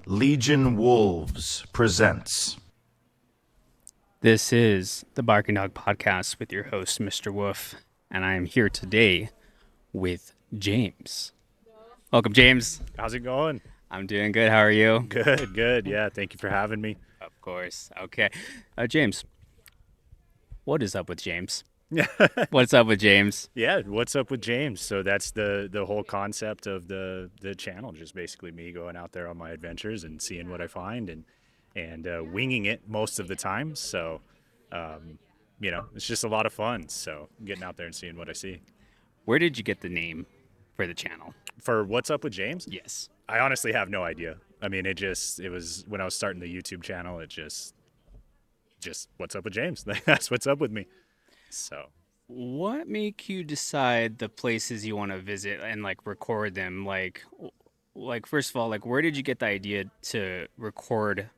Legion Wolves presents. This is the Barking Dog Podcast with your host, Mr. Wolf, and I am here today with James. Welcome, James. How's it going? I'm doing good. How are you? Good. Yeah, thank you for having me. Of course. Okay. James, what is up with James? What's up with James? Yeah, what's up with James? So that's the whole concept of the channel, just basically me going out there on my adventures and seeing what I find and winging it most of the time. So, it's just a lot of fun. So getting out there and seeing what I see. Where did you get the name for the channel? For What's Up with James? Yes. I honestly have no idea. I mean, it was when I was starting the YouTube channel, it just What's Up with James? That's what's up with me. So, What make you decide the places you want to visit and record them? Like first of all, where did you get the idea to record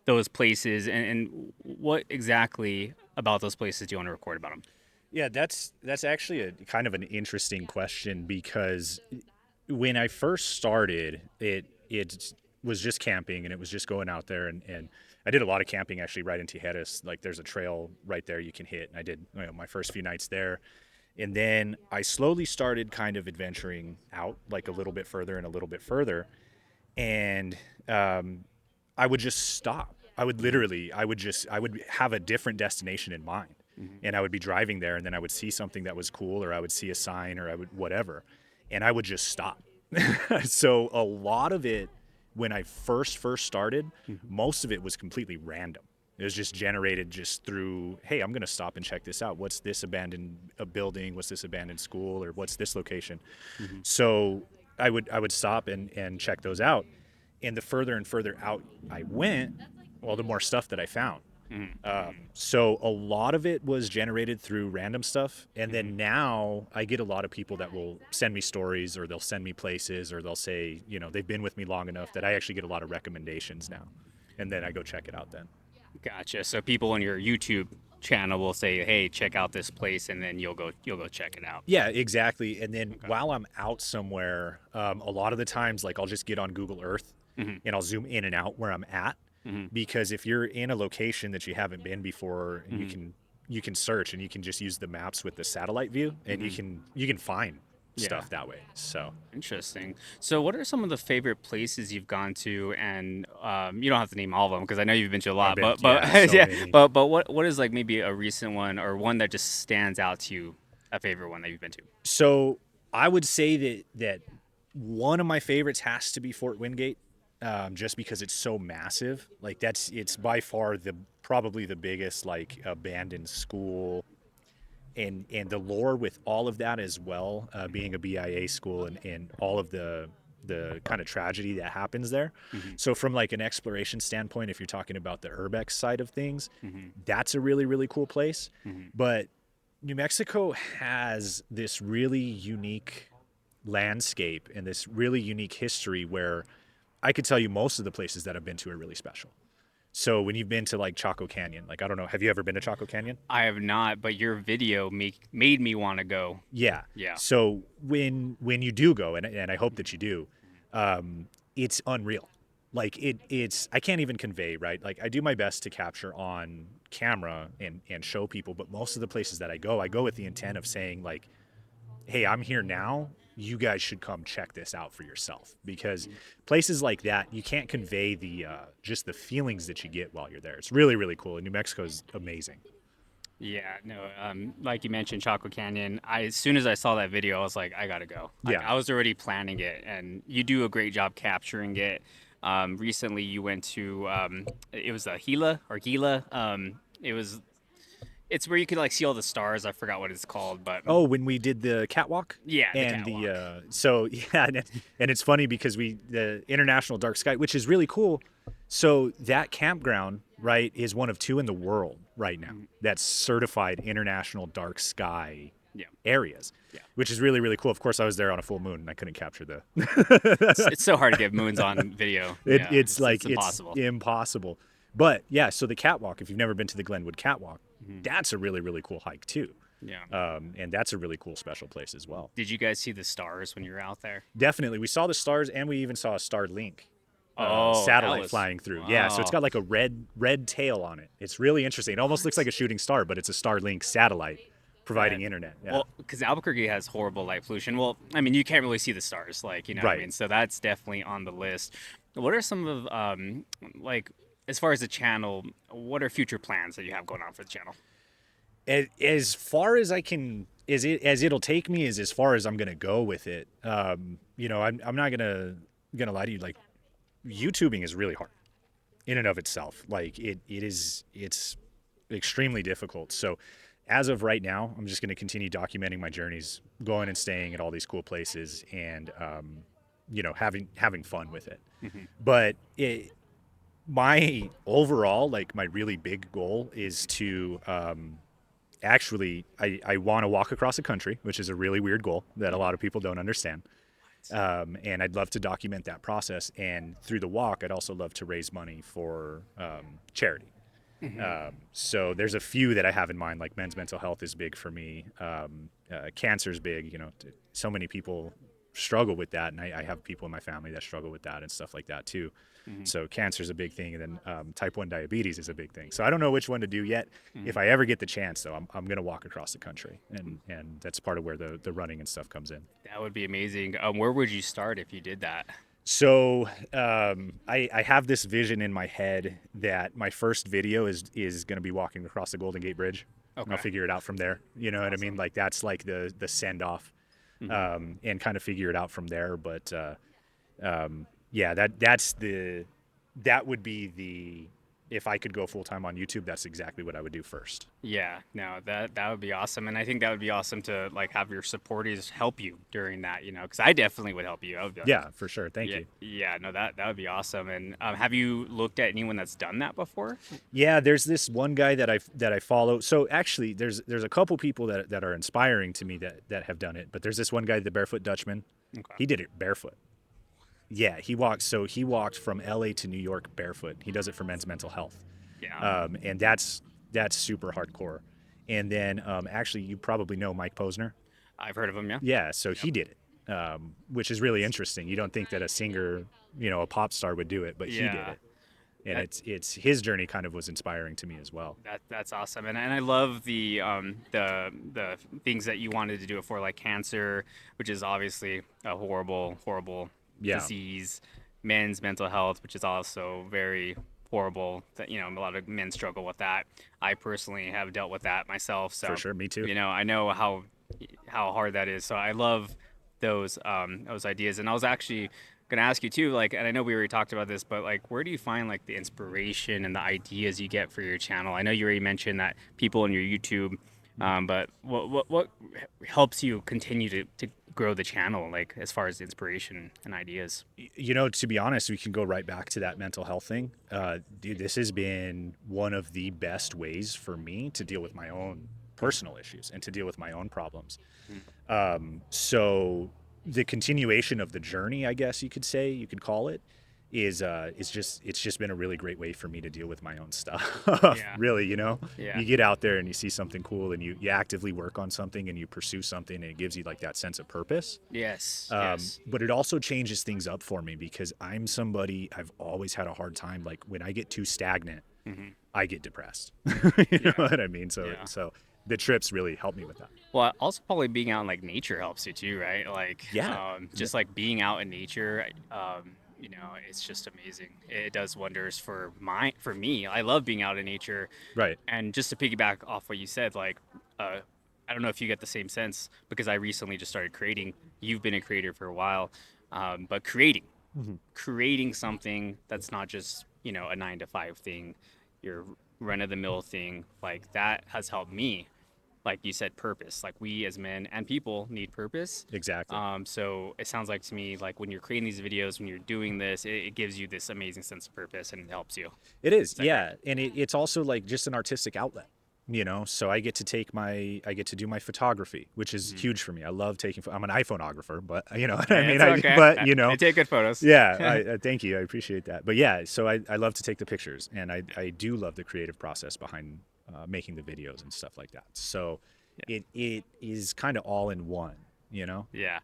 those places, and what exactly about those places do you want to record about them? yeah, that's actually a kind of an interesting question because when I first started, it was just camping and it was just going out there and I did a lot of camping actually right in Tijeras. Like there's a trail right there you can hit, and I did my first few nights there. And then I slowly started kind of adventuring out like a little bit further and a little bit further. And I would just stop. I would have a different destination in mind. And I would be driving there and then I would see something that was cool, or I would see a sign, or I would whatever. And I would just stop. So a lot of it, when I first started, most of it was completely random. It was just generated just through, hey, I'm going to stop and check this out. What's this abandoned building? What's this abandoned school? Or what's this location? So I would stop and check those out. And the further and further out I went, well, the more stuff that I found. So a lot of it was generated through random stuff. And then now I get a lot of people that will send me stories, or they'll send me places, or they'll say, they've been with me long enough that I actually get a lot of recommendations now. And then I go check it out then. Gotcha. So people on your YouTube channel will say, "Hey, check out this place," and then you'll go check it out. Yeah, exactly. And then while I'm out somewhere, a lot of the times, like I'll just get on Google Earth and I'll zoom in and out where I'm at. Because if you're in a location that you haven't been before, you can search and you can just use the maps with the satellite view, and you can find stuff that way. So Interesting. So what are some of the favorite places you've gone to? And you don't have to name all of them because I know you've been to a lot. But many. but what is maybe a recent one, or one that just stands out to you, a favorite one that you've been to? So I would say that one of my favorites has to be Fort Wingate. Just because it's so massive. Like it's by far probably the biggest abandoned school, and the lore with all of that as well, being a BIA school and all of the kind of tragedy that happens there. So from an exploration standpoint, if you're talking about the urbex side of things, that's a really, really cool place. But New Mexico has this really unique landscape and this really unique history where I could tell you most of the places that I've been to are really special. So when you've been to Chaco Canyon, I don't know, have you ever been to Chaco Canyon? I have not, but your video made me want to go. Yeah. Yeah. So when you do go, and I hope that you do, it's unreal. It's I can't even convey, right? I do my best to capture on camera and show people, but most of the places that I go with the intent of saying hey, I'm here now. You guys should come check this out for yourself, because places like that, you can't convey just the feelings that you get while you're there. It's really, really cool. And New Mexico is amazing. Yeah, no, like you mentioned, Chaco Canyon. As soon as I saw that video, I was like, I gotta go. Yeah. I was already planning it, and you do a great job capturing it. Recently, you went to it was a Gila. It's where you could see all the stars. I forgot what it's called, but Oh, when we did the catwalk? Yeah, the and catwalk. and it's funny because the International Dark Sky, which is really cool. So that campground, right, is one of 2 in the world right now that's certified International Dark Sky areas, which is really, really cool. Of course, I was there on a full moon and I couldn't capture the. It's so hard to get moons on video. It's impossible. It's impossible. But yeah, so the catwalk, if you've never been to the Glenwood Catwalk, that's a really, really cool hike too. Yeah. And that's a really cool special place as well. Did you guys see the stars when you were out there? Definitely. We saw the stars, and we even saw a starred link. Oh, that satellite was flying through. Yeah, so it's wow. got like a red tail on it. It's really interesting. It almost looks like a shooting star, but it's a Starlink satellite providing That internet. Yeah. well, because Albuquerque has horrible light pollution. Well, I mean, you can't really see the stars, like you know what I Right. mean. So that's definitely on the list. What are some of like as far as the channel? What are future plans that you have going on for the channel? As far as I can, as it'll take me is as far as I'm gonna go with it. I'm not gonna lie to you. Like YouTubing is really hard in and of itself. Like it's extremely difficult. So as of right now, I'm just gonna continue documenting my journeys, going and staying at all these cool places, and having fun with it. Hmm. But my overall, like my really big goal is to actually I want to walk across the country, which is a really weird goal that a lot of people don't understand. And I'd love to document that process. And through the walk, I'd also love to raise money for charity. Hmm. So there's a few that I have in mind, like men's mental health is big for me. Cancer's big. So many people struggle with that, and I have people in my family that struggle with that and stuff like that too. Hmm. So cancer's a big thing, and then type 1 diabetes is a big thing. So I don't know which one to do yet. Hmm. If I ever get the chance, though, I'm going to walk across the country, and that's part of where the running and stuff comes in. That would be amazing. Where would you start if you did that? So I have this vision in my head that my first video is going to be walking across the Golden Gate Bridge. And I'll Okay. figure it out from there. You know what I mean? Awesome. Like that's like the send off, Hmm. and kind of figure it out from there. But yeah, that would be the if I could go full time on YouTube, that's exactly what I would do first. Yeah, no, that would be awesome, and I think that would be awesome to like have your supporters help you during that, you know, because I definitely would help you. I would be like, Yeah, for sure. Thank yeah, you. yeah, no, that would be awesome. And have you looked at anyone that's done that before? Yeah, there's this one guy that I follow. So actually, there's a couple people that are inspiring to me that have done it. But there's this one guy, the Barefoot Dutchman. Okay. He did it barefoot. Yeah, he walked. So he walked from LA to New York barefoot. He does it for men's mental health, Yeah, and that's super hardcore. And then actually, you probably know Mike Posner. I've heard of them. Yeah. Yeah, so Yep. he did it, which is really interesting. You don't think that a singer, a pop star would do it, but he did Yeah. it, and That, it's his journey kind of was inspiring to me as well. that's awesome, and I love the things that you wanted to do it for, like cancer, which is obviously a horrible Yeah, disease, men's mental health, which is also very horrible. That you know, a lot of men struggle with that. I personally have dealt with that myself, for so sure. Me too. you know, I know how hard that is. So I love those ideas, and I was actually gonna ask you too, like, and I know we already talked about this, but like, where do you find like the inspiration and the ideas you get for your channel? I know you already mentioned that people in your YouTube, but what helps you continue to grow the channel, like as far as inspiration and ideas? To be honest, we can go right back to that mental health thing. Dude, this has been one of the best ways for me to deal with my own personal issues and to deal with my own problems. So the continuation of the journey, I guess you could say, you could call it, it's just been a really great way for me to deal with my own stuff. Yeah, Really, yeah, you get out there and you see something cool and you actively work on something and you pursue something and it gives you like that sense of purpose. yes, yes, But it also changes things up for me because I've always had a hard time. Like when I get too stagnant, hmm, I get depressed. You know yeah, what I mean? So, yeah. so the trips really help me with that. Well, also probably being out in like nature helps you too, right? Like, Yeah. Yeah. just like being out in nature, you know, it's just amazing. It does wonders for me. I love being out in nature, Right. and just to piggyback off what you said, like, I don't know if you get the same sense because I recently just started creating. You've been a creator for a while, but creating something that's not just you know a 9 to 5 thing, your run of the mill thing, like that has helped me like you said, purpose. Like we as men and people need purpose. Exactly. So it sounds like to me, like when you're creating these videos, when you're doing this, it gives you this amazing sense of purpose and it helps you. It is. Is that Yeah. correct? And it's also like just an artistic outlet. So I get to do my photography, which is Mhm. huge for me. I love taking. I'm an iPhonographer, but you know what I Yeah, mean. it's okay. But They take good photos. yeah. I thank you. I appreciate that. But yeah, so I love to take the pictures, and I do love the creative process behind making the videos and stuff like that. So Yeah. it is kind of all in one. Yeah.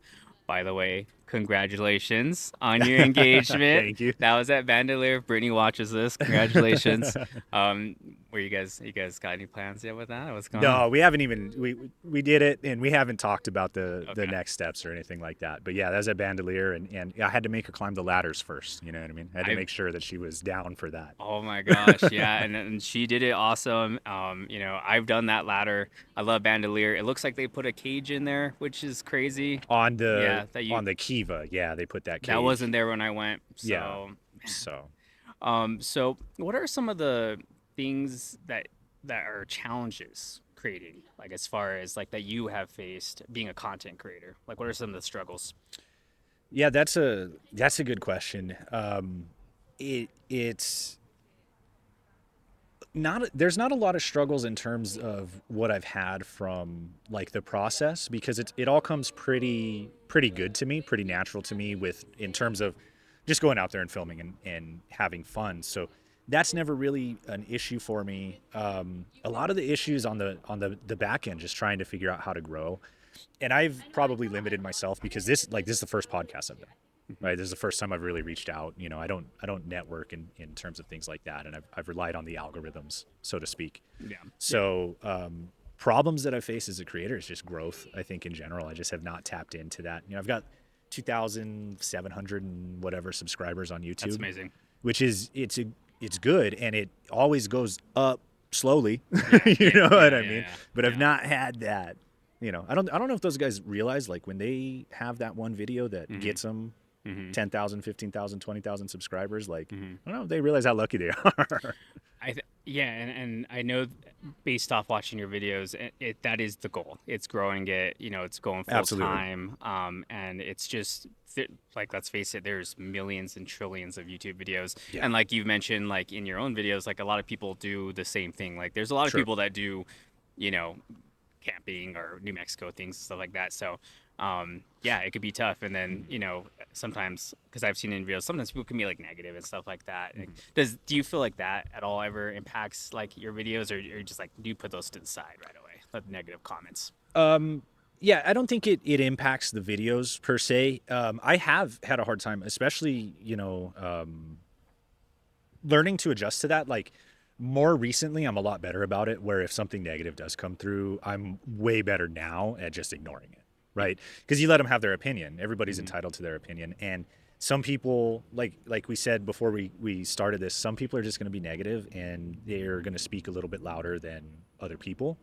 By the way, congratulations on your engagement. Thank you. That was at Bandelier. If Brittany watches this, congratulations. Um, you guys got any plans yet with that? What's going on? No, we haven't even we did it, and we haven't talked about the Okay. next steps or anything like that. But yeah, that was at Bandelier, and I had to make her climb the ladders first. You know what I mean? I had to I- make sure that she was down for that. Oh my gosh, yeah, and she did it awesome. You know, I've done that ladder. I love Bandelier. It looks like they put a cage in there, which is crazy. On the Yeah, that you- on the Kiva, yeah, they put that cage. That wasn't there when I went. So, Yeah. So so what are some of the things that are challenges creating, like as far as like that you have faced being a content creator? Like, what are some of the struggles? yeah, that's a good question. It's not there's not a lot of struggles in terms of what I've had from like the process, because it all comes pretty good to me, pretty natural to me, with in terms of just going out there and filming and having fun. So that's never really an issue for me. A lot of the issues on the back end, just trying to figure out how to grow. And I've probably limited myself because this is the first podcast I've done. Right. This is the first time I've really reached out. You know, I don't network in terms of things like that. And I've relied on the algorithms, so to speak. Yeah. So problems that I face as a creator is just growth. I think in general, I just have not tapped into that. You know, I've got 2,700 and whatever subscribers on YouTube. That's amazing. Which is it's good, and it always goes up slowly. You know what I mean? yeah, But I've yeah. not had that. You know, I don't know if those guys realize, like, when they have that one video that Mm-hmm. gets them 10,000, 15,000, 20,000 subscribers, like, Mm-hmm. I don't know if they realize how lucky they are. Yeah, and I know based off watching your videos, that is the goal. It's growing it, you know, it's going full Absolutely. time, and it's just like, let's face it, there's millions and trillions of YouTube videos, Yeah. and like you've mentioned, like in your own videos, like a lot of people do the same thing. Like there's a lot of Sure. people that do, you know, camping or New Mexico things, stuff like that. So yeah, it could be tough. And then, you know, sometimes, because I've seen in videos, sometimes people can be like negative and stuff like that. Like, do you feel like that at all ever impacts like your videos, or you're just like, do you put those to the side right away, the negative comments? Yeah, I don't think it impacts the videos per se. I have had a hard time, especially, you know, learning to adjust to that. Like, more recently, I'm a lot better about it, where if something negative does come through, I'm way better now at just ignoring it, right? Because you let them have their opinion. Everybody's entitled to their opinion. And some people, like we said before we started this, some people are just going to be negative, and they're going to speak a little bit louder than other people.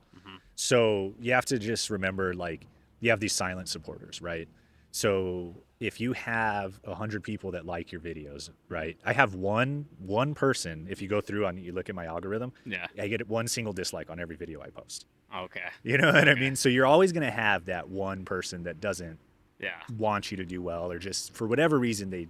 So you have to just remember, like, you have these silent supporters, right? So if you have 100 people that like your videos, right? I have one person. If you go through you look at my algorithm, Yeah. I get one single dislike on every video I post. Okay. You know what I Okay. mean? So you're always going to have that one person that doesn't Yeah. want you to do well, or just for whatever reason they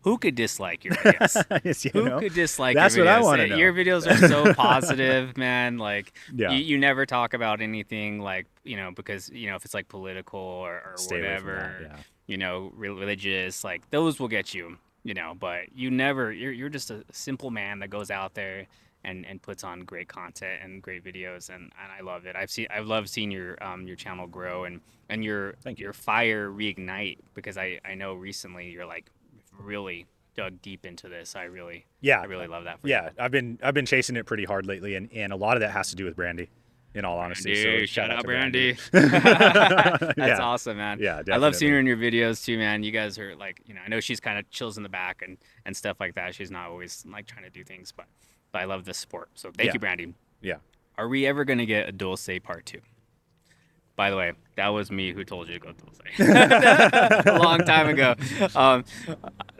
Who could dislike your videos? just, you Who know? could dislike That's your what videos? I wanna know. Your videos are so positive, man. Like, Yeah. you never talk about anything like, you know, because, you know, if it's like political or Stay away from whatever, that, yeah. you know, religious, like those will get you, you know, but you never, you're just a simple man that goes out there and puts on great content and great videos. And I love it. I've loved seeing your channel grow and your Thank you. your fire reignite, because I know recently you're like really dug deep into this. I really love that for you. Yeah, I've been chasing it pretty hard lately, and a lot of that has to do with Brandy, in all honesty. So Dude, shout out to Brandy. Yeah. That's awesome, man. Yeah, I love seeing definitely. her in your videos too, man. You guys are like, you know, I know she's kind of chills in the back and stuff like that. She's not always like trying to do things, but I love the support. So thank Yeah. you, Brandy. Yeah. Are we ever gonna get a Dulce part 2? By the way, that was me who told you to go Dulce a long time ago.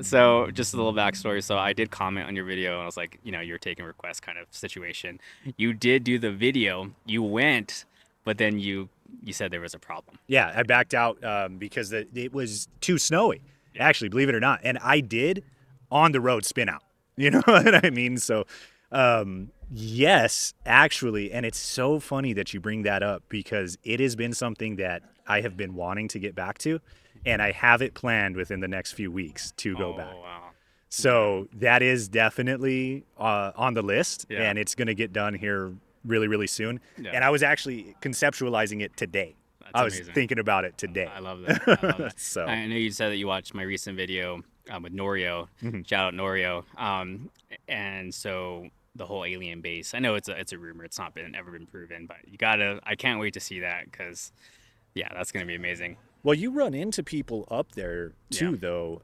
So just a little backstory. So I did comment on your video, and I was like, you know, you're taking requests kind of situation. You did do the video. You went, but then you said there was a problem. Yeah, I backed out because it was too snowy, actually, believe it or not. And I did on the road spin out. You know what I mean? So, yes, actually. And it's so funny that you bring that up, because it has been something that I have been wanting to get back to. And I have it planned within the next few weeks to go back. Wow. So that is definitely on the list, Yeah. and it's going to get done here really, really soon. Yeah. And I was actually conceptualizing it today. I was amazing. thinking about it today. I love that. I love that. So I know you said that you watched my recent video with Norio. Mhm. Shout out Norio. And so the whole alien base. I know it's a rumor. It's not been ever been proven, but you gotta. I can't wait to see that because yeah, that's gonna be amazing. Well, you run into people up there too, Yeah. though,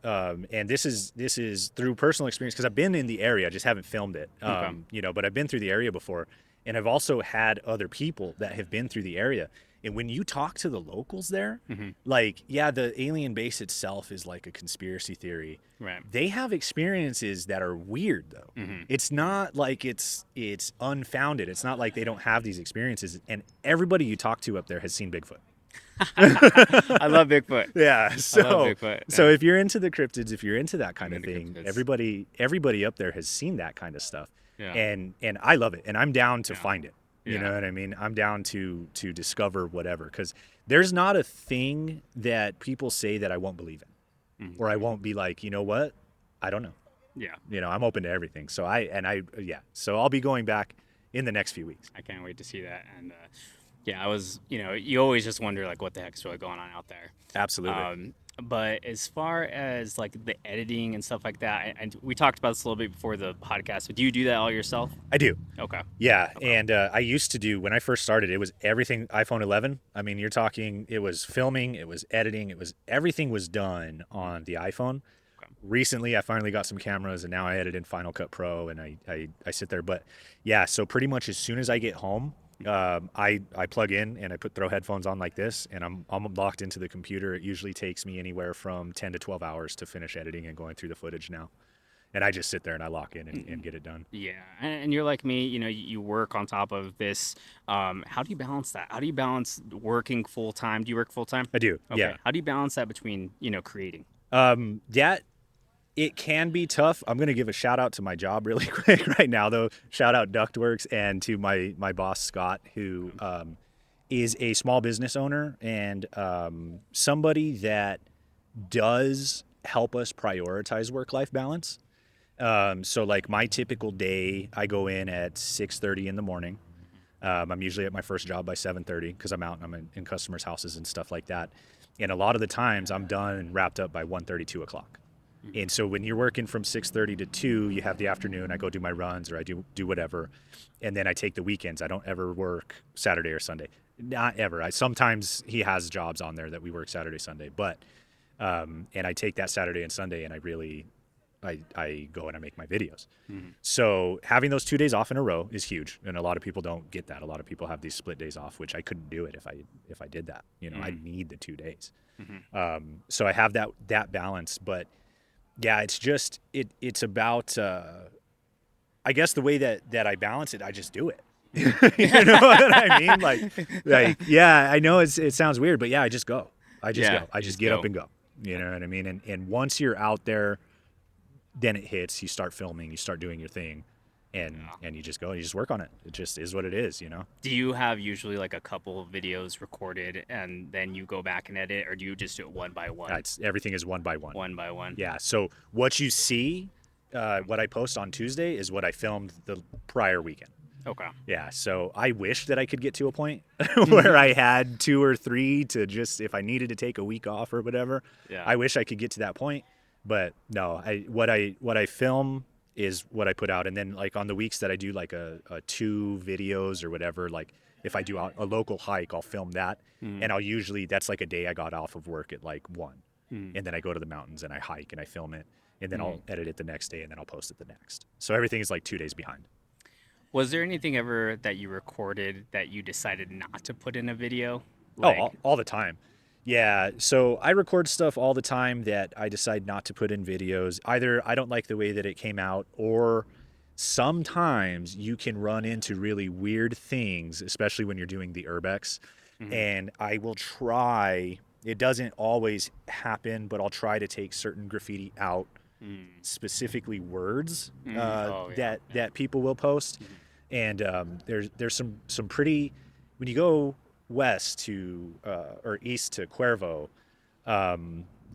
and this is through personal experience because I've been in the area, I just haven't filmed it, Okay. but I've been through the area before, and I've also had other people that have been through the area, and when you talk to the locals there, Hmm. like, yeah, the alien base itself is like a conspiracy theory. Right. They have experiences that are weird, though. Hmm. It's not like it's unfounded. It's not like they don't have these experiences, and everybody you talk to up there has seen Bigfoot. I love Bigfoot. Yeah. I love So Bigfoot. so Yeah. if you're into the cryptids, if you're into that kind I'm of into thing, cryptids. everybody up there has seen that kind of stuff. Yeah. And I love it. And I'm down to Yeah. find it. You Yeah. know what I mean? I'm down to discover whatever cuz there's not a thing that people say that I won't believe in. Mhm. Or I won't be like, "You know what? I don't know." Yeah. I'm open to everything. So yeah. So I'll be going back in the next few weeks. I can't wait to see that. And yeah, I was. You always just wonder like what the heck's really going on out there. Absolutely. But as far as like the editing and stuff like that, and we talked about this a little bit before the podcast, but do you do that all yourself? I do. Okay. Yeah, Okay. and I used to do when I first started. It was everything iPhone 11. I mean, you're talking. It was filming. It was editing. It was everything was done on the iPhone. Okay. Recently, I finally got some cameras, and now I edit in Final Cut Pro, and I sit there. But yeah, so pretty much as soon as I get home, I plug in and I throw headphones on like this, and I'm locked into the computer. It usually takes me anywhere from 10 to 12 hours to finish editing and going through the footage now. And I just sit there and I lock in and get it done. Yeah, and you're like me. You work on top of this. How do you balance that? How do you balance working full time? Do you work full time? I do. Okay. Yeah. How do you balance that between creating? That it can be tough. I'm gonna give a shout out to my job really quick right now, though. Shout out Ductworks and to my boss Scott, who is a small business owner and somebody that does help us prioritize work-life balance. So like my typical day, I go in at 6:30 in the morning. I'm usually at my first job by 7:30 because I'm out and I'm in customers' houses and stuff like that. And a lot of the times I'm done and wrapped up by 1:30, 2 o'clock. And so when you're working from 6:30 to 2, you have the afternoon. I go do my runs or I do whatever, and then I take the weekends. I don't ever work Saturday or Sunday, not ever. Sometimes he has jobs on there that we work Saturday, Sunday, but and I take that Saturday and Sunday and I go and I make my videos. Mhm. So having those 2 days off in a row is huge, and a lot of people don't get that. A lot of people have these split days off, which I couldn't do it if I did that. I need the 2 days. So I have that balance, but yeah, it's just it's about I guess the way that I balance it, I just do it. You know what I mean? Like yeah, I know it sounds weird, but yeah, I just go. I just Yeah, go. I you just just get go. up and go. You know what I mean? And once you're out there, then it hits. You start filming. You start doing your thing, and you just go. And you just work on it. It just is what it is. Do you have usually like a couple of videos recorded and then you go back and edit, or do you just do it one by one? Everything is one by one. One by one. Yeah. So what you see, what I post on Tuesday is what I filmed the prior weekend. Okay. Yeah. So I wish that I could get to a point where I had 2 or 3 to just, if I needed to take a week off or whatever, Yeah. I wish I could get to that point. But no, what I film is what I put out. And then like on the weeks that I do like a 2 videos or whatever, like if I do a local hike, I'll film that. And I'll usually, that's like a day I got off of work at like 1. And then I go to the mountains and I hike and I film it. And then I'll edit it the next day and then I'll post it the next. So everything is like 2 days behind. Was there anything ever that you recorded that you decided not to put in a video? Oh, all the time. Yeah. So I record stuff all the time that I decide not to put in videos. Either I don't like the way that it came out, or sometimes you can run into really weird things, especially when you're doing the urbex. And I will try, it doesn't always happen, but I'll try to take certain graffiti out, specifically words that people will post. And there's some pretty, when you go west to or east to Cuervo,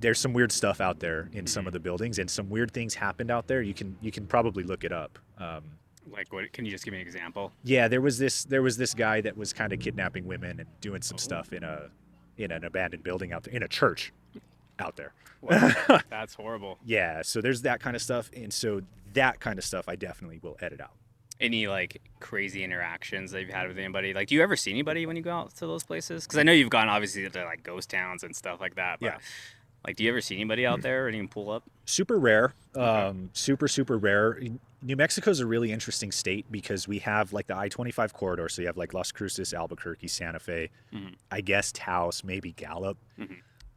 there's some weird stuff out there in some of the buildings, and some weird things happened out there. You can probably look it up. Like what? Can you just give me an example? Yeah, there was this guy that was kind of kidnapping women and doing some stuff in a in an abandoned building out there, in a church out there. Wow, that's horrible. Yeah, so there's that kind of stuff, and so that kind of stuff I definitely will edit out. Any like crazy interactions that you've had with anybody? Like, do you ever see anybody when you go out to those places? Because I know you've gone obviously to like ghost towns and stuff like that. But, Yeah. like, do you ever see anybody out there or even pull up? Super rare, super rare. New Mexico's a really interesting state because we have like the I-25 corridor, so you have like Las Cruces, Albuquerque, Santa Fe, I guess Taos, maybe Gallup.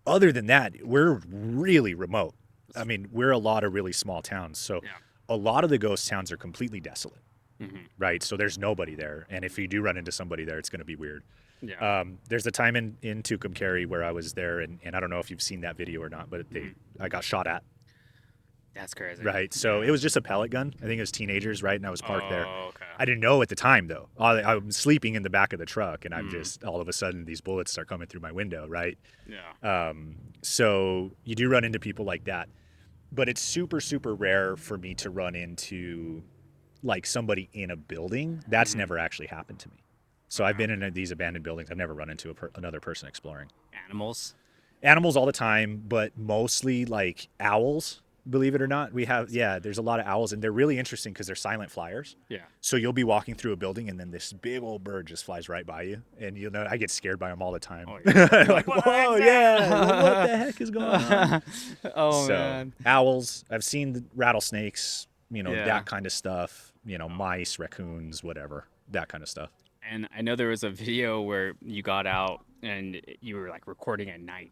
Other than that, we're really remote. I mean, we're a lot of really small towns, so a lot of the ghost towns are completely desolate, right? So there's nobody there, and if you do run into somebody there, it's going to be weird. Yeah. There's a time in Tucumcari where I was there, and I don't know if you've seen that video or not, but I got shot at. That's crazy. Right. So it was just a pellet gun. I think it was teenagers, right? And I was parked there. Oh, okay. I didn't know at the time, though. I'm sleeping in the back of the truck, and I'm just all of a sudden these bullets start coming through my window, right? Yeah. So you do run into people like that, but it's super rare for me to run into like somebody in a building. That's never actually happened to me. So I've been in these abandoned buildings. I've never run into another person exploring. Animals. Animals all the time, but mostly like owls. Believe it or not, we have, there's a lot of owls, and they're really interesting because they're silent flyers. Yeah. So you'll be walking through a building, and then this big old bird just flies right by you, and you'll know I get scared by them all the time. Oh, yeah. Like, whoa, yeah, what the heck is going on? Oh, So man. owls, I've seen the rattlesnakes, Yeah. that kind of stuff. Mice, raccoons, whatever, that kind of stuff. And I know there was a video where you got out and you were like recording at night.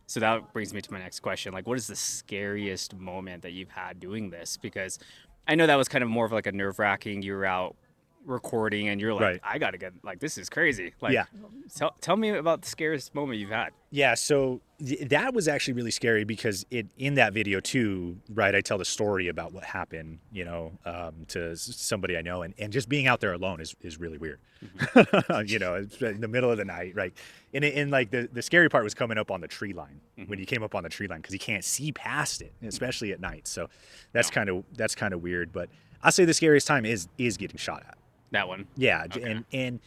So that brings me to my next question. Like, what is the scariest moment that you've had doing this? Because I know that was kind of more of like a nerve-wracking. You were out recording and you're like, Right. I gotta get, like, this is crazy. Like, Yeah. tell me about the scariest moment you've had. Yeah, so that was actually really scary because in that video too, right? I tell the story about what happened, to somebody I know, and just being out there alone is really weird. It's in the middle of the night, right? And like the scary part was coming up on the tree line when you came up on the tree line because you can't see past it, especially at night. So that's kind of weird. But I say the scariest time is getting shot at. That one. Yeah, Okay. and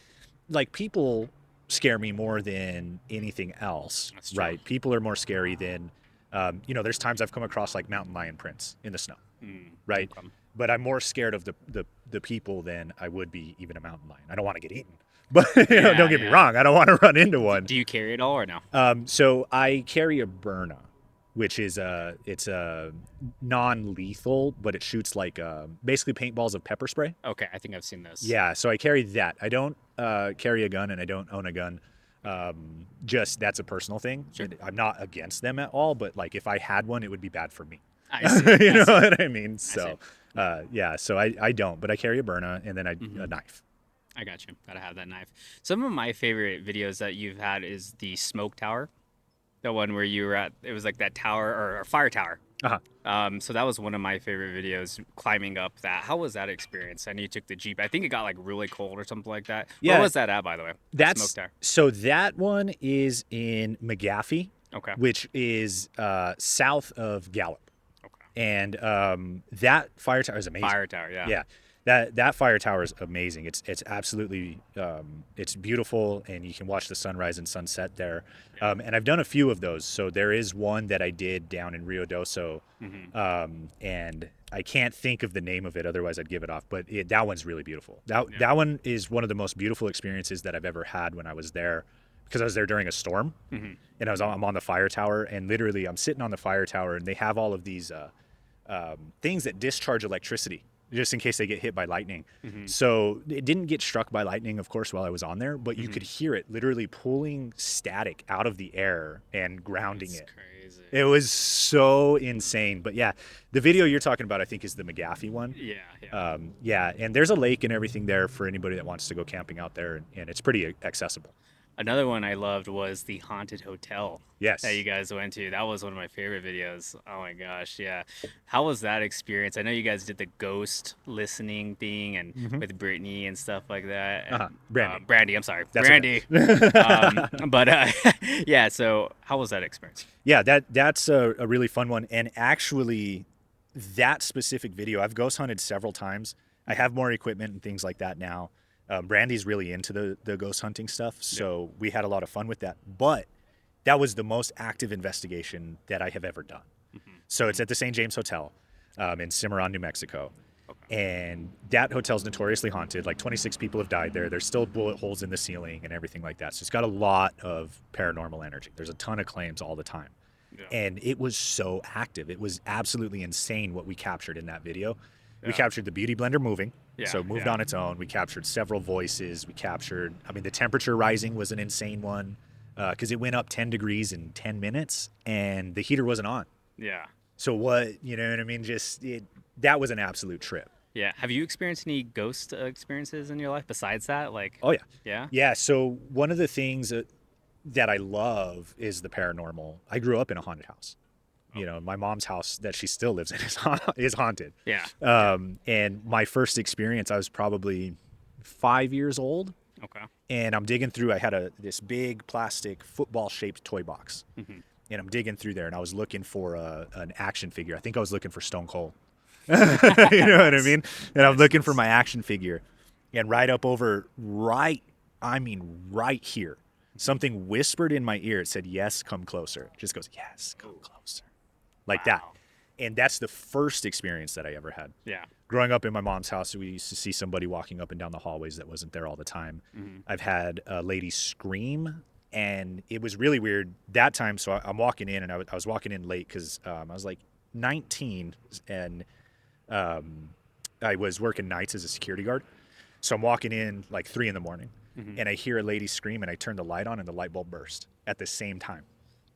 like people scare me more than anything else, That's true. right? People are more scary than, there's times I've come across like mountain lion prints in the snow, right? Okay. But I'm more scared of the people than I would be even a mountain lion. I don't want to get eaten, but don't get me wrong, I don't want to run into one. Do you carry it all or no? So I carry a Berna, which is it's a non-lethal, but it shoots like basically paintballs of pepper spray. Okay, I think I've seen those. Yeah, so I carry that. I don't carry a gun, and I don't own a gun. Just that's a personal thing. Sure. I'm not against them at all, but like if I had one, it would be bad for me. I see. You I know see. what I mean? So see. so I don't, but I carry a Berna and then a knife. I got you. Gotta have that knife. Some of my favorite videos that you've had is the smoke tower. The one where you were at, it was like that tower or fire tower. So that was one of my favorite videos, climbing up that. How was that experience? I know you took the Jeep. I think it got like really cold or something like that. Yeah. Where was that at, by the way? That smoke tower. So that one is in McGaffey, Okay. which is south of Gallup. Okay. And that fire tower is amazing. Fire tower, yeah. Yeah, that fire tower is amazing. It's absolutely it's beautiful, and you can watch the sunrise and sunset there. And I've done a few of those. So there is one that I did down in Rio Doso, and I can't think of the name of it, otherwise I'd give it off. But that one's really beautiful. That one is one of the most beautiful experiences that I've ever had when I was there, because I was there during a storm, and I'm on the fire tower, and literally I'm sitting on the fire tower, and they have all of these things that discharge electricity just in case they get hit by lightning. So it didn't get struck by lightning, of course, while I was on there, but you could hear it literally pulling static out of the air and grounding It's it. crazy. It was so insane. But yeah, the video you're talking about, I think, is the McGaffey one. Yeah. And there's a lake and everything there for anybody that wants to go camping out there, and it's pretty accessible. Another one I loved was the haunted hotel Yes. that you guys went to. That was one of my favorite videos. Oh my gosh, yeah. How was that experience? I know you guys did the ghost listening thing and with Brittany and stuff like that. And, Brandy. Brandy, I'm sorry. That's Brandy. Yeah, so how was that experience? Yeah, that's a really fun one. And actually, that specific video, I've ghost hunted several times. I have more equipment and things like that now. Brandy's really into the ghost hunting stuff, so we had a lot of fun with that. But that was the most active investigation that I have ever done. So it's at the St. James Hotel in Cimarron, New Mexico. And that hotel's notoriously haunted. Like 26 people have died there. There's still bullet holes in the ceiling and everything like that. So it's got a lot of paranormal energy. There's a ton of claims all the time. Yeah. And it was so active. It was absolutely insane what we captured in that video. We Yeah. captured the beauty blender moving. Yeah, So it moved yeah. on its own. We captured several voices. We captured, I mean, the temperature rising was an insane one because it went up 10 degrees in 10 minutes and the heater wasn't on. Yeah. So what, you know what I mean? That was an absolute trip. Yeah. Have you experienced any ghost experiences in your life besides that? Like, Oh, yeah. yeah. Yeah. So one of the things that I love is the paranormal. I grew up in a haunted house. You know, my mom's house that she still lives in is haunted. Yeah. And my first experience, I was probably 5 years old, Okay. and I'm digging through. I had this big plastic football-shaped toy box, Mhm. and I'm digging through there, and I was looking for an action figure. I think I was looking for Stone Cold. You know what I mean? And I'm looking for my action figure, and right up over, right here, something whispered in my ear. It said, "Yes, come closer." It just goes, "Yes, come closer," like that. Wow. And that's the first experience that I ever had. Yeah. Growing up in my mom's house, we used to see somebody walking up and down the hallways that wasn't there all the time. Mhm. I've had a lady scream, and it was really weird that time. So I'm walking in, and I was walking in late because I was like 19, and I was working nights as a security guard. So I'm walking in like 3 in the morning, and I hear a lady scream, and I turn the light on, and the light bulb burst at the same time.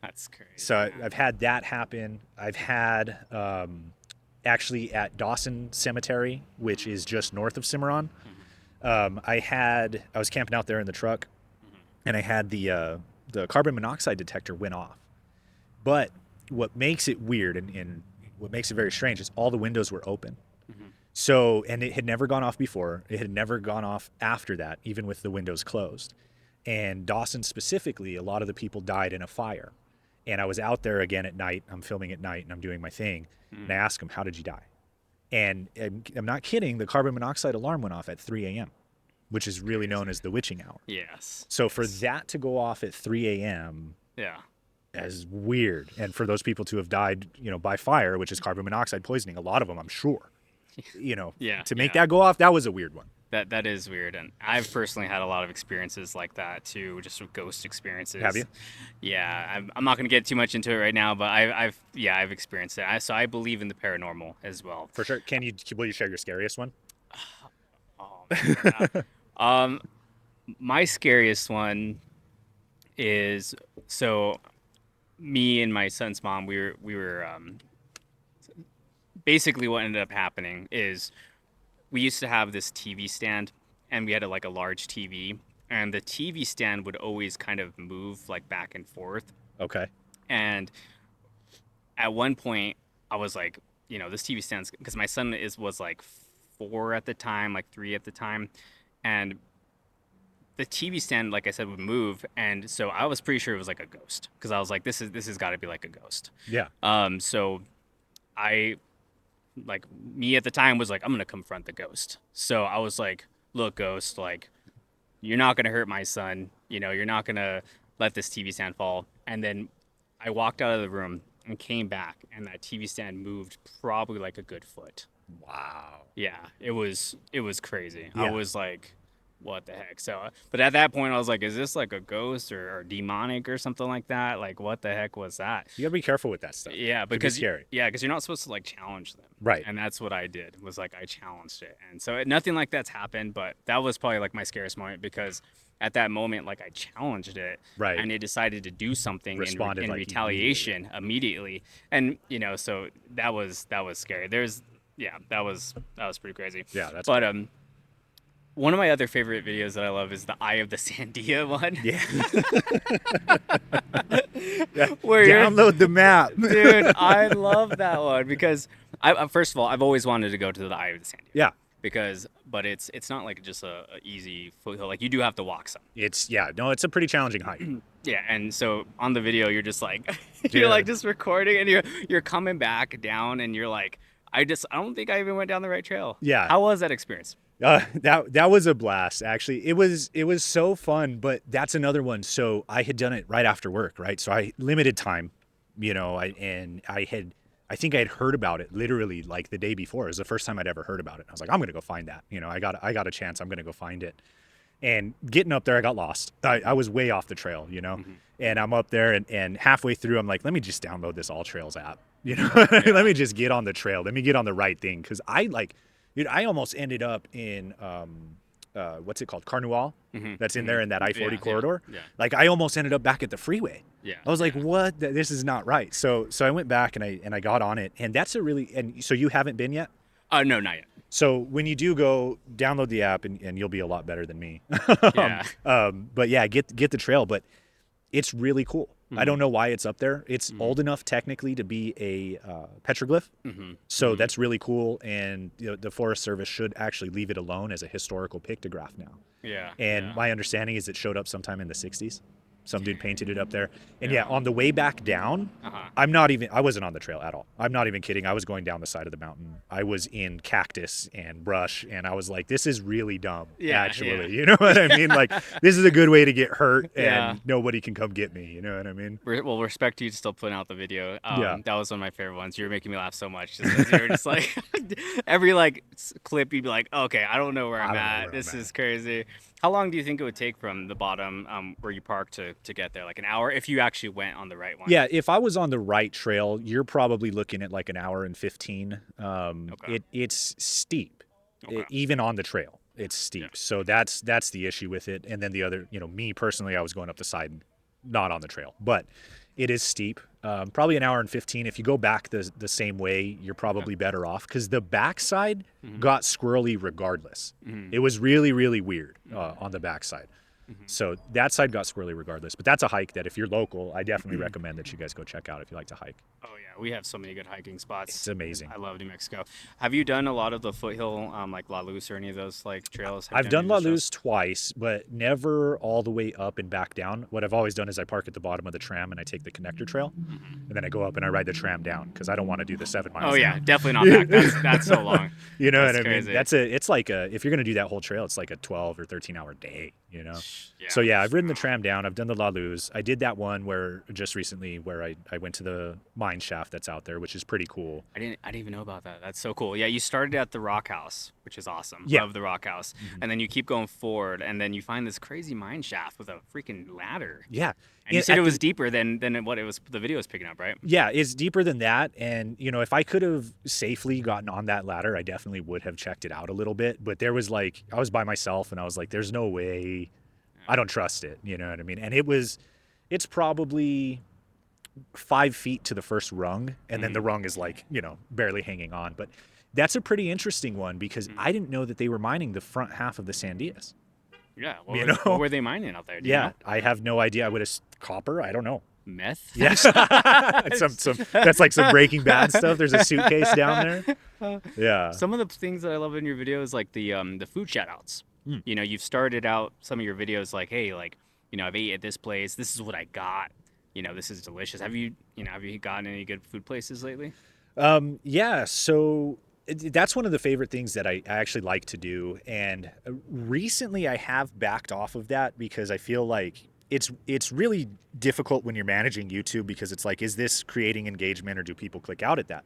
That's crazy. So I've had that happen. I've had actually at Dawson Cemetery, which is just north of Cimarron. I was camping out there in the truck, and I had the carbon monoxide detector went off. But what makes it weird and what makes it very strange is all the windows were open. So, and it had never gone off before. It had never gone off after that, even with the windows closed. And Dawson specifically, a lot of the people died in a fire. And I was out there again at night. I'm filming at night and I'm doing my thing. And I asked him, "How did you die?" And I'm not kidding. The carbon monoxide alarm went off at 3 a.m., which is really known as the witching hour. Yes. So for that to go off at 3 a.m. Yeah. is weird. And for those people to have died, by fire, which is carbon monoxide poisoning, a lot of them, I'm sure, Yeah, to make yeah. that go off, that was a weird one. That is weird, and I've personally had a lot of experiences like that too, just with ghost experiences. Have you? Yeah, I'm not going to get too much into it right now, but I've experienced it. So I believe in the paranormal as well. For sure. Will you share your scariest one? Oh, man, my scariest one is me and my son's mom. We were basically what ended up happening is we used to have this TV stand, and we had a large TV, and the TV stand would always kind of move like back and forth. Okay. And at one point, I was like, this TV stand's because my son was like 4 at the time, like 3 at the time, and the TV stand, like I said, would move, and so I was pretty sure it was like a ghost because I was like, this has got to be like a ghost. Yeah. So I, like, me at the time was like, I'm gonna confront the ghost. So I was like, look, ghost, like, you're not gonna hurt my son. You're not gonna let this TV stand fall. And then I walked out of the room and came back, and that TV stand moved probably like a good foot. Wow. Yeah, it was crazy. Yeah. I was like, what the heck? So, but at that point, I was like, is this like a ghost or demonic or something like that? Like, what the heck was that? You gotta be careful with that stuff. Yeah, Could be because scary. yeah, because you're not supposed to like challenge them, Right. And that's what I did. Was like I challenged it, and so nothing like that's happened. But that was probably like my scariest moment because at that moment, like I challenged it, Right. and it decided to do something Responded, in like, retaliation immediately, and so that was scary. That was pretty crazy. Yeah, that's But one of my other favorite videos that I love is the Eye of the Sandia one. Yeah. Where you're- Download the map. Dude, I love that one because first of all, I've always wanted to go to the Eye of the Sandia. Yeah. But it's not like just a easy foothill. Like you do have to walk some. It's a pretty challenging hike. Yeah, and so on the video, you're just like Yeah. you're like just recording, and you're coming back down, and you're like, I don't think I even went down the right trail. Yeah. How was that experience? That was a blast. Actually, it was so fun. But that's another one. So I had done it right after work, right? So I limited time, I think I had heard about it literally like the day before. It was the first time I'd ever heard about it. I was like, I'm gonna go find that. I got a chance. I'm gonna go find it. And getting up there, I got lost. I was way off the trail, and I'm up there and halfway through, I'm like, let me just download this All Trails app, let me just get on the trail. Let me get on the right thing. Cause I almost ended up in, what's it called? Carnual. That's in there in that I-40 corridor. Yeah. Like I almost ended up back at the freeway. Yeah. I was like, what? This is not right. So I went back and I got on it, and that's and so you haven't been yet? No, not yet. So when you do go, download the app and you'll be a lot better than me. Yeah. But yeah, get the trail, but it's really cool. I don't know why it's up there. It's old enough technically to be a petroglyph. So that's really cool. And the Forest Service should actually leave it alone as a historical pictograph now. Yeah. And my understanding is it showed up sometime in the 60s. Some dude painted it up there. And yeah, on the way back down, I wasn't on the trail at all. I'm not even kidding. I was going down the side of the mountain. I was in cactus and brush, and I was like, this is really dumb, actually. You know what I mean? Like, this is a good way to get hurt, and nobody can come get me. You know what I mean? Well, respect to you still putting out the video. Yeah. That was one of my favorite ones. You were making me laugh so much. Just 'cause you were just like, every like clip, you'd be like, okay, I don't know where I'm at. This is crazy. How long do you think it would take from the bottom where you parked to get there? Like an hour if you actually went on the right one? Yeah, if I was on the right trail, you're probably looking at like an hour and 15. It's steep. Even on the trail, it's steep. Yeah. So that's the issue with it. And then the other, me personally, I was going up the side, not on the trail, but it is steep. Probably an hour and 15. If you go back the same way, you're probably better off because the backside got squirrely regardless. It was really, really weird on the backside. So that side got squirrely regardless. But that's a hike that if you're local, I definitely recommend that you guys go check out if you like to hike. Oh, yeah. We have so many good hiking spots. It's amazing. I love New Mexico. Have you done a lot of the foothill, like La Luz or any of those like trails? I've done La Luz twice, but never all the way up and back down. What I've always done is I park at the bottom of the tram and I take the connector trail, and then I go up and I ride the tram down because I don't want to do the 7 miles. Oh, yeah. Definitely not back. That's so long. You know what I mean? It's like if you're going to do that whole trail, it's like a 12 or 13 hour day, Yeah. So yeah, I've ridden the tram down. I've done the La Luz. I did that one where just recently where I went to the mine shaft that's out there, which is pretty cool. I didn't even know about that. That's so cool. Yeah, you started at the Rock House, which is awesome. Yeah. Love the Rock House. And then you keep going forward, and then you find this crazy mine shaft with a freaking ladder. Yeah. And you said it was deeper than what it was the video was picking up, right? Yeah, it's deeper than that. And, if I could have safely gotten on that ladder, I definitely would have checked it out a little bit. But there was I was by myself, and I was like, there's no way. I don't trust it. You know what I mean? And it's probably 5 feet to the first rung. And then the rung is barely hanging on. But that's a pretty interesting one because I didn't know that they were mining the front half of the Sandias. Yeah. What were they mining out there? Do you know? I have no idea. I would have copper. I don't know. Meth? Yes. That's like some Breaking Bad stuff. There's a suitcase down there. Yeah. Some of the things that I love in your videos, like the food shout outs. You've started out some of your videos like, hey, I've ate at this place. This is what I got. This is delicious. Have you gotten any good food places lately? Yeah. So that's one of the favorite things that I actually like to do. And recently I have backed off of that because I feel like it's really difficult when you're managing YouTube because it's like, is this creating engagement or do people click out at that?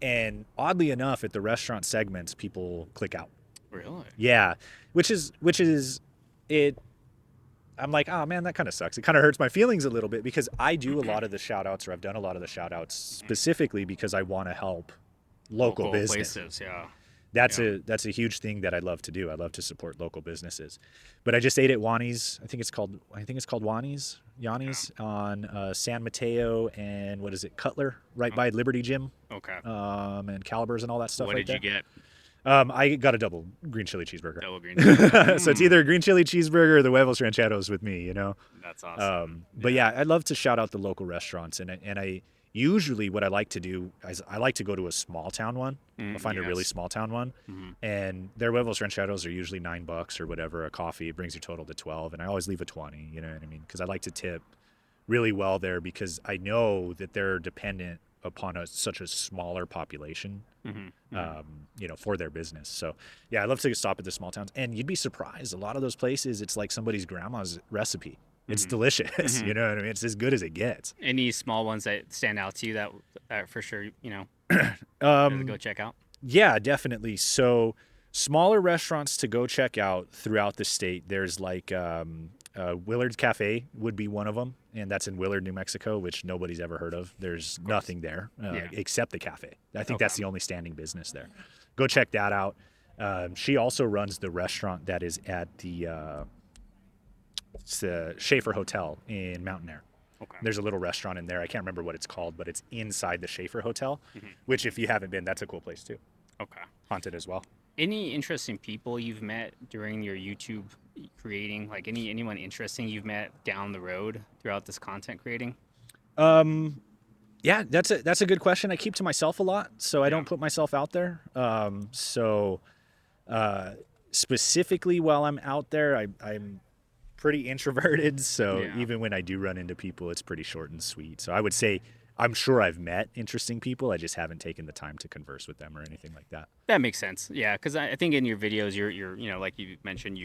And oddly enough, at the restaurant segments, people click out. Really? Yeah. Which is it. I'm like, oh man, that kind of sucks. It kind of hurts my feelings a little bit because I do a lot of the shout outs, or I've done a lot of the shout outs specifically because I want to help local business. Places, yeah. That's a huge thing that I love to do. I love to support local businesses. But I just ate at Wani's. I think it's called Wani's, Yanni's on San Mateo and what is it, Cutler, right by Liberty Gym. Okay. And Calibers and all that stuff. What right did you there. get? I got a double green chili cheeseburger. Double green chili. So it's either a green chili cheeseburger or the huevos rancheros with me, That's awesome. But yeah, I'd love to shout out the local restaurants, and I usually what I like to do is I like to go to a small town one. I'll find a really small town one, and their huevos rancheros are usually $9 or whatever a coffee. It brings your total to 12, and I always leave a 20. You know what I mean? Because I like to tip really well there because I know that they're dependent upon such a smaller population, Mm-hmm. for their business. So yeah, I love to stop at the small towns, and you'd be surprised. A lot of those places, it's like somebody's grandma's recipe. It's delicious. Mm-hmm. You know what I mean? It's as good as it gets. Any small ones that stand out to you that for sure, go check out? Yeah, definitely. So smaller restaurants to go check out throughout the state. There's like Willard's Cafe would be one of them, and that's in Willard, New Mexico, which nobody's ever heard of. There's nothing there Yeah. except the cafe. I think Okay. that's the only standing business there. Go check that out. She also runs the restaurant that is at the Schaefer Hotel in Mountain Air. Okay. There's a little restaurant in there. I can't remember what it's called, but it's inside the Schaefer Hotel, Mm-hmm. which if you haven't been, that's a cool place too. Okay. Haunted as well. Any interesting people you've met during your YouTube creating? Like anyone interesting you've met down the road throughout this content creating? Yeah, that's a good question. I keep to myself a lot, so I don't put myself out there. Specifically while I'm out there, I'm pretty introverted. So Yeah. even when I do run into people, it's pretty short and sweet. So I would say I'm sure I've met interesting people. I just haven't taken the time to converse with them or anything like that. That makes sense. Yeah, because I think in your videos, you're like you mentioned,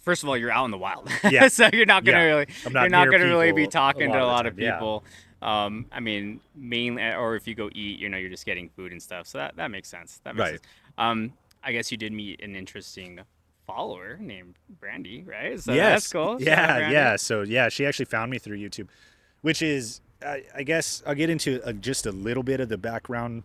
first of all, you're out in the wild. Yeah. So you're not gonna Yeah. really I'm not you're not near gonna really be people talking to a of the lot of time. Yeah. people. I mean, mainly, or if you go eat, you're just getting food and stuff. So that makes sense. That makes Right. sense. I guess you did meet an interesting follower named Brandy, right? So Yes. that's cool. Shout out Yeah, Brandy. yeah. So yeah, she actually found me through YouTube, which is, I guess I'll get into just a little bit of the background.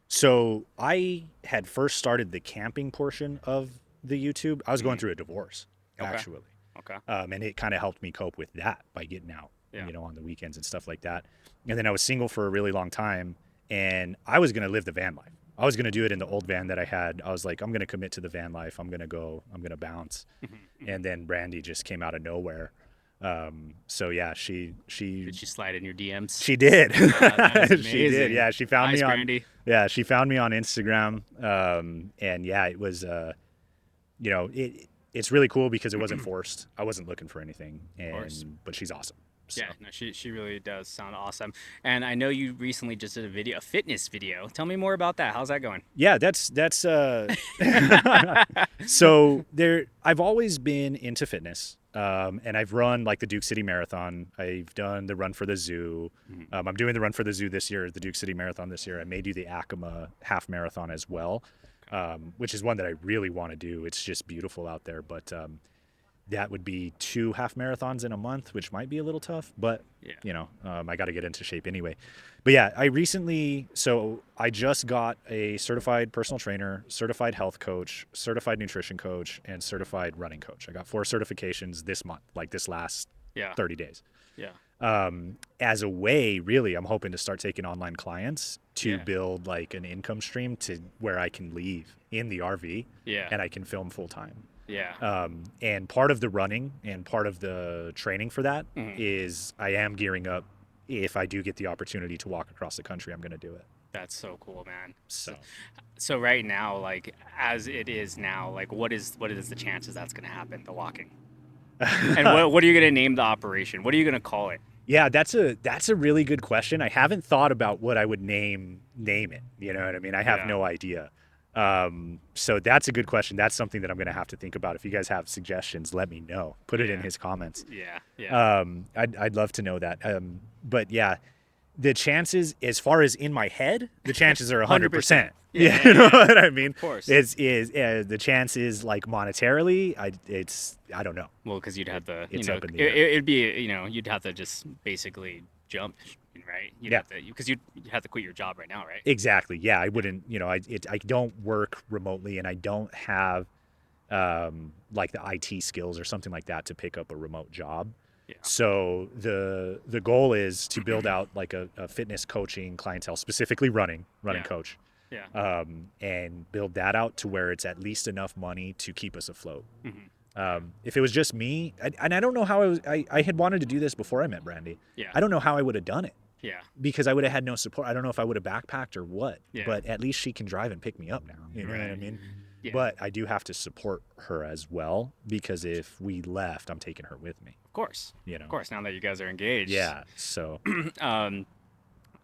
So I had first started the camping portion of the YouTube. I was going through a divorce, Okay. actually. Okay. And it kind of helped me cope with that by getting out, Yeah. on the weekends and stuff like that. And then I was single for a really long time, and I was going to live the van life. I was going to do it in the old van that I had. I was like, I'm going to commit to the van life. I'm going to bounce. And then Brandy just came out of nowhere. So yeah, she Did she slide in your DMs? she did. That is She did. amazing. Yeah, she found Nice, me on Brandy. Yeah, she found me on Instagram. And yeah, it was it's really cool because it wasn't forced. I wasn't looking for anything. course. But she's awesome. So. Yeah, no, she really does sound awesome. And I know you recently just did a fitness video. Tell me more about that. How's that going? Yeah, that's so there I've always been into fitness. And I've run like the Duke City Marathon. I've done the Run for the Zoo. I'm doing the Run for the Zoo this year, the Duke City Marathon this year. I may do the Acoma half marathon as well, which is one that I really want to do. It's just beautiful out there, but that would be 2 half marathons in a month, which might be a little tough, but Yeah. I got to get into shape anyway. But yeah, I just got a certified personal trainer, certified health coach, certified nutrition coach, and certified running coach. I got 4 certifications this month, like this last Yeah. 30 days. Yeah. As a way, really, I'm hoping to start taking online clients to Yeah. build like an income stream to where I can leave in the RV Yeah. and I can film full time. Yeah. And part of the running and part of the training for that is I am gearing up. If I do get the opportunity to walk across the country, I'm going to do it. That's so cool, man. So right now, like as it is now, like what is the chances that's gonna happen, the walking? And what are you gonna name the operation? What are you gonna call it? yeah, that's a really good question. I haven't thought about what I would name it. You know what I mean? I have Yeah. no idea. So that's a good question. That's something that I'm going to have to think about. If you guys have suggestions, let me know. Put it in Yeah. his comments. Yeah. I'd love to know that. But yeah, the chances, as far as in my head, the chances are 100%. Yeah, You know what I mean? Of course. Is the chances like monetarily? I don't know. Well, because you'd have to, It's up in the air. it'd be, you'd have to just basically jump, right? You'd Yeah. have to, because you'd have to quit your job right now, right? Exactly. Yeah, I wouldn't. I don't work remotely, and I don't have like the IT skills or something like that to pick up a remote job. Yeah. So the goal is to build out like a fitness coaching clientele, specifically running Yeah. coach, Yeah. and build that out to where it's at least enough money to keep us afloat. Mhm. If it was just me, and I don't know how I had wanted to do this before I met Brandy. Yeah. I don't know how I would have done it Yeah. because I would have had no support. I don't know if I would have backpacked or what, Yeah. but at least she can drive and pick me up now. You know what I Right. mean? Yeah. But I do have to support her as well because if we left, I'm taking her with me. Of course. You know? Of course. Now that you guys are engaged. Yeah. So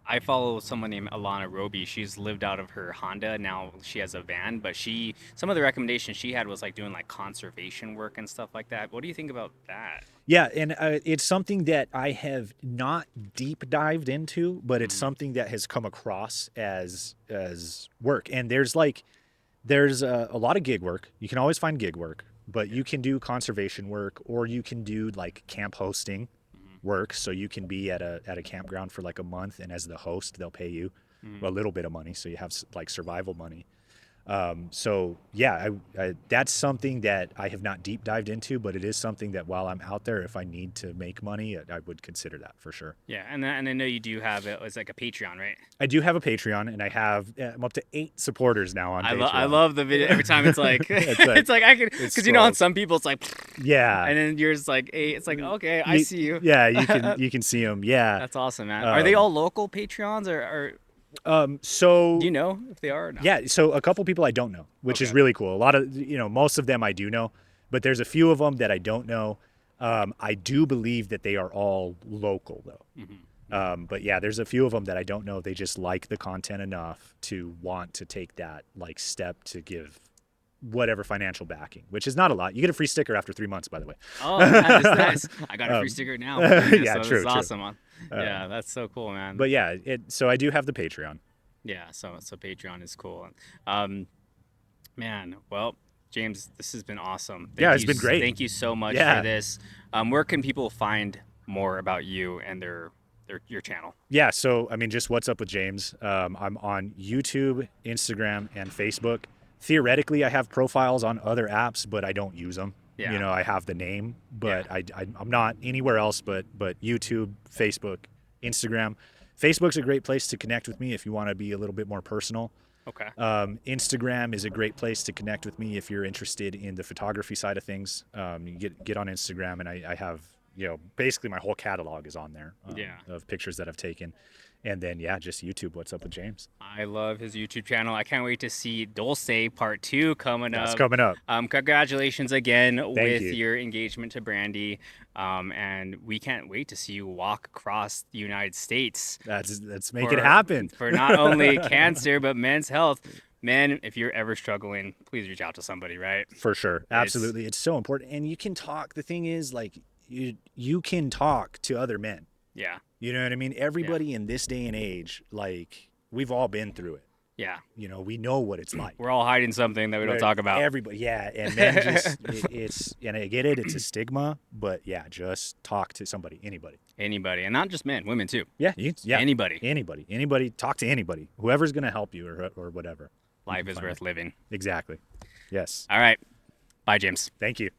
I follow someone named Alana Roby. She's lived out of her Honda. Now she has a van, but some of the recommendations she had was like doing like conservation work and stuff like that. What do you think about that? Yeah, and it's something that I have not deep dived into, but it's Mhm. something that has come across as work. And there's a lot of gig work. You can always find gig work, but you can do conservation work, or you can do like camp hosting Mhm. work. So you can be at a campground for like a month, and as the host, they'll pay you Mhm. a little bit of money, so you have like survival money. So yeah, that's something that I have not deep dived into, but it is something that while I'm out there, if I need to make money, I would consider that for sure. Yeah, and I know you do have it. It's like a Patreon, right? I do have a Patreon, and I'm up to 8 supporters now on Patreon. I love the video every time. It's like It's like- it's like I can it's because you know on scrolls. some people it's like Yeah, and then yours like eight. It's like okay, I see you. Yeah, you can see them. Yeah. That's awesome, man. Are they Um, all local Patreons or So do you know if they are or not? yeah, so a couple people I don't know, which is Okay. really cool. A lot of most of them I do know, but there's a few of them that I don't know. I do believe that they are all local though. But yeah, there's a few of them that I don't know. They just like the content enough to want to take that like step to give whatever financial backing, which is not a lot. You get a free sticker after 3 months, by the way. Oh, that is nice. I got a free sticker now. yeah, so true, That's true. awesome. Yeah, that's so cool, man. But yeah, so I do have the Patreon. Yeah, so Patreon is cool. Man, well, James, this has been awesome. Yeah, it's been great. Thank you so much Yeah. for this. Where can people find more about you and your channel? Yeah, so I mean, just what's up with James? I'm on YouTube, Instagram, and Facebook. Theoretically, I have profiles on other apps, but I don't use them. Yeah. You know, I have the name, but I'm not anywhere else but YouTube, Facebook, Instagram. Facebook's a great place to connect with me if you want to be a little bit more personal. Okay. Instagram is a great place to connect with me if you're interested in the photography side of things. You get on Instagram, and I have basically my whole catalog is on there. Yeah. Of pictures that I've taken, and then yeah, just YouTube. What's up with James? I love his YouTube channel. I can't wait to see Dulce Part 2 coming That's up. coming up. Congratulations again with you. your engagement to Brandy. And we can't wait to see you walk across the United States. Let's make it happen. For not only cancer, but men's health. Men, if you're ever struggling, please reach out to somebody, right? For sure, absolutely, it's so important. And you can talk. The thing is, like, you can talk to other men. Yeah. You know what I mean? Everybody in this day and age, like, we've all been through it. Yeah. We know what it's like. We're all hiding something that we don't Right? talk about. Everybody, yeah, and then just it's and I get it, it's a stigma, but yeah, just talk to somebody, anybody. Anybody, and not just men, women too. Yeah, Anybody. anybody. Talk to anybody, whoever's gonna help you or whatever. Life is worth living. Exactly. Yes. All right. Bye, James. Thank you.